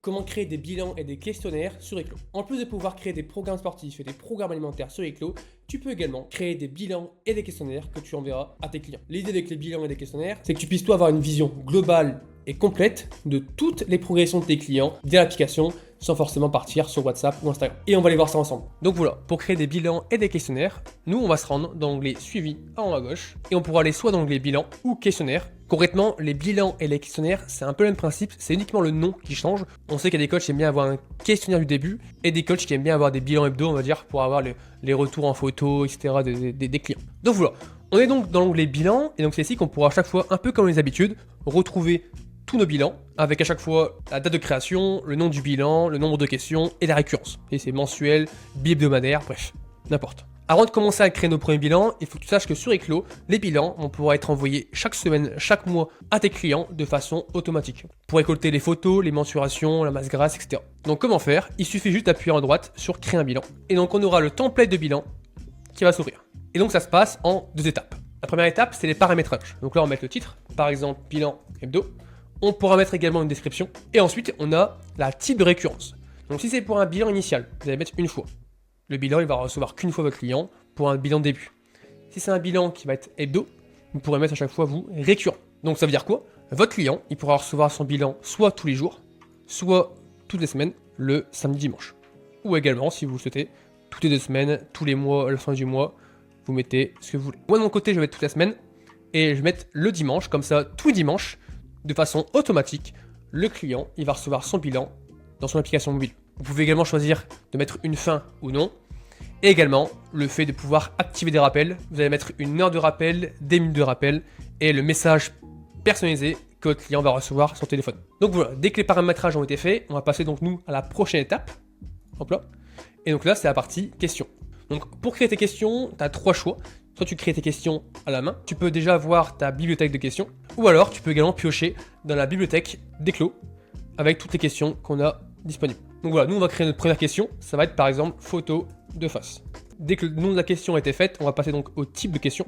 Comment créer des bilans et des questionnaires sur Eclo. En plus de pouvoir créer des programmes sportifs et des programmes alimentaires sur Eclo, tu peux également créer des bilans et des questionnaires que tu enverras à tes clients. L'idée avec les bilans et des questionnaires, c'est que tu puisses toi avoir une vision globale et complète de toutes les progressions de tes clients via l'application sans forcément partir sur WhatsApp ou Instagram. Et on va aller voir ça ensemble. Donc voilà, pour créer des bilans et des questionnaires, nous on va se rendre dans l'onglet suivi en haut à gauche et on pourra aller soit dans l'onglet bilan ou questionnaire. Concrètement, les bilans et les questionnaires, c'est un peu le même principe, c'est uniquement le nom qui change. On sait qu'il y a des coachs qui aiment bien avoir un questionnaire du début et des coachs qui aiment bien avoir des bilans hebdo, on va dire, pour avoir les retours en photo, etc. des clients. Donc voilà, on est donc dans l'onglet bilan et donc c'est ici qu'on pourra à chaque fois, un peu comme les habitudes, retrouver tous nos bilans, avec à chaque fois la date de création, le nom du bilan, le nombre de questions et la récurrence. Et c'est mensuel, bi-hebdomadaire, bref, n'importe. Avant de commencer à créer nos premiers bilans, il faut que tu saches que sur Eclo, les bilans vont pouvoir être envoyés chaque semaine, chaque mois à tes clients de façon automatique. Pour récolter les photos, les mensurations, la masse grasse, etc. Donc comment faire? Il suffit juste d'appuyer à droite sur créer un bilan. Et donc on aura le template de bilan qui va s'ouvrir. Et donc ça se passe en 2 étapes. La première étape, c'est les paramétrages. Donc là on va mettre le titre, par exemple bilan hebdo. On pourra mettre également une description. Et ensuite, on a la type de récurrence. Donc si c'est pour un bilan initial, vous allez mettre une fois. Le bilan, il va recevoir qu'une fois votre client pour un bilan de début. Si c'est un bilan qui va être hebdo, vous pourrez mettre à chaque fois, vous, récurrent. Donc ça veut dire quoi? Votre client, il pourra recevoir son bilan soit tous les jours, soit toutes les semaines, le samedi, dimanche. Ou également, si vous le souhaitez, toutes les 2 semaines, tous les mois, à la fin du mois, vous mettez ce que vous voulez. Moi, de mon côté, je vais mettre toute la semaine et je vais mettre le dimanche, comme ça, tous les dimanches, de façon automatique, le client, il va recevoir son bilan dans son application mobile. Vous pouvez également choisir de mettre une fin ou non. Et également, le fait de pouvoir activer des rappels. Vous allez mettre une heure de rappel, des minutes de rappel et le message personnalisé que votre client va recevoir sur son téléphone. Donc voilà, dès que les paramétrages ont été faits, on va passer donc nous à la prochaine étape. Hop là. Et donc là, c'est la partie questions. Donc pour créer tes questions, tu as 3 choix. Soit tu crées tes questions à la main, tu peux déjà voir ta bibliothèque de questions, ou alors tu peux également piocher dans la bibliothèque d'Eclo avec toutes les questions qu'on a disponibles. Donc voilà, nous on va créer notre première question, ça va être par exemple photo de face. Dès que le nom de la question a été fait, on va passer donc au type de question.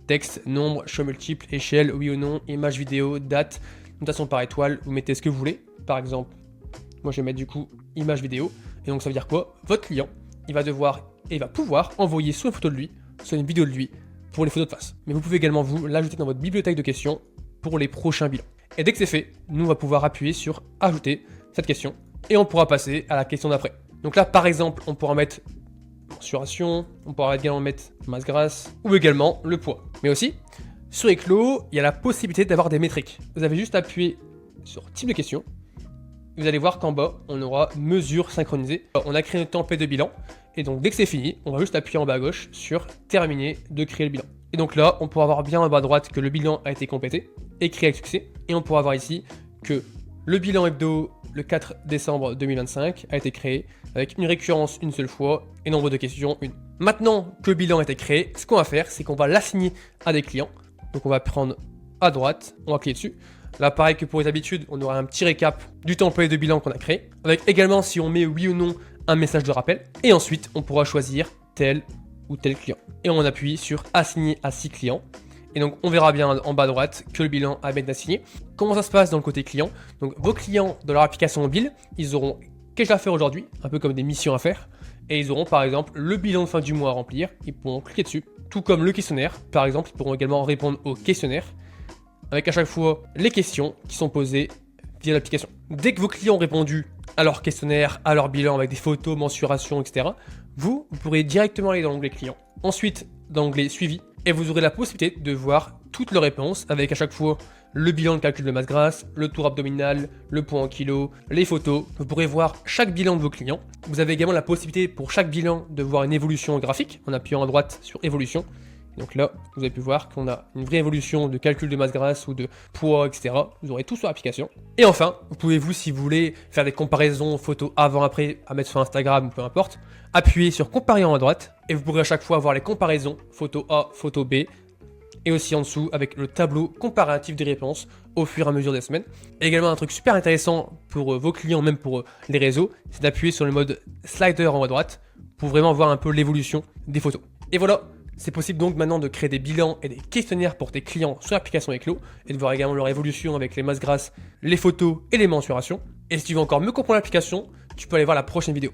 Texte, nombre, choix multiple, échelle, oui ou non, image vidéo, date, notation par étoile, vous mettez ce que vous voulez. Par exemple, moi je vais mettre du coup image vidéo, et donc ça veut dire quoi? Votre client, il va devoir et il va pouvoir envoyer soit une photo de lui, soit une vidéo de lui pour les photos de face. Mais vous pouvez également vous l'ajouter dans votre bibliothèque de questions pour les prochains bilans. Et dès que c'est fait, nous on va pouvoir appuyer sur ajouter cette question et on pourra passer à la question d'après. Donc là par exemple, on pourra mettre mensuration, on pourra également mettre masse grasse ou également le poids. Mais aussi, sur Eclo, il y a la possibilité d'avoir des métriques. Vous avez juste appuyé sur type de question. Vous allez voir qu'en bas, on aura mesure synchronisée. On a créé notre template de bilan. Et donc dès que c'est fini, on va juste appuyer en bas à gauche sur terminer de créer le bilan. Et donc là, on pourra voir bien en bas à droite que le bilan a été complété et créé avec succès. Et on pourra voir ici que le bilan hebdo le 4 décembre 2025 a été créé avec une récurrence une seule fois et nombre de questions une. Maintenant que le bilan a été créé, ce qu'on va faire, c'est qu'on va l'assigner à des clients. Donc on va prendre à droite, on va cliquer dessus. Là, pareil que pour les habitudes, on aura un petit récap du template de bilan qu'on a créé, avec également si on met oui ou non un message de rappel. Et ensuite, on pourra choisir tel ou tel client. Et on appuie sur assigner à 6 clients. Et donc, on verra bien en bas à droite que le bilan a bien été assigné. Comment ça se passe dans le côté client? Donc, vos clients dans leur application mobile, ils auront quelque chose à faire aujourd'hui, un peu comme des missions à faire. Et ils auront par exemple le bilan de fin du mois à remplir. Ils pourront cliquer dessus, tout comme le questionnaire. Par exemple, ils pourront également répondre au questionnaire, avec à chaque fois les questions qui sont posées via l'application. Dès que vos clients ont répondu à leur questionnaire, à leur bilan avec des photos, mensurations, etc., vous pourrez directement aller dans l'onglet client. Ensuite, dans l'onglet suivi, et vous aurez la possibilité de voir toutes leurs réponses avec à chaque fois le bilan de calcul de masse grasse, le tour abdominal, le poids en kilos, les photos. Vous pourrez voir chaque bilan de vos clients. Vous avez également la possibilité pour chaque bilan de voir une évolution graphique en appuyant à droite sur évolution. Donc là, vous avez pu voir qu'on a une vraie évolution de calcul de masse grasse ou de poids, etc. Vous aurez tout sur l'application. Et enfin, vous pouvez si vous voulez, faire des comparaisons photos avant-après à mettre sur Instagram ou peu importe, appuyer sur comparer en haut à droite et vous pourrez à chaque fois voir les comparaisons photo A, photo B et aussi en dessous avec le tableau comparatif des réponses au fur et à mesure des semaines. Et également un truc super intéressant pour vos clients, même pour les réseaux, c'est d'appuyer sur le mode slider en haut à droite pour vraiment voir un peu l'évolution des photos. Et voilà. C'est possible donc maintenant de créer des bilans et des questionnaires pour tes clients sur l'application Eclo et de voir également leur évolution avec les masses grasses, les photos et les mensurations. Et si tu veux encore mieux comprendre l'application, tu peux aller voir la prochaine vidéo.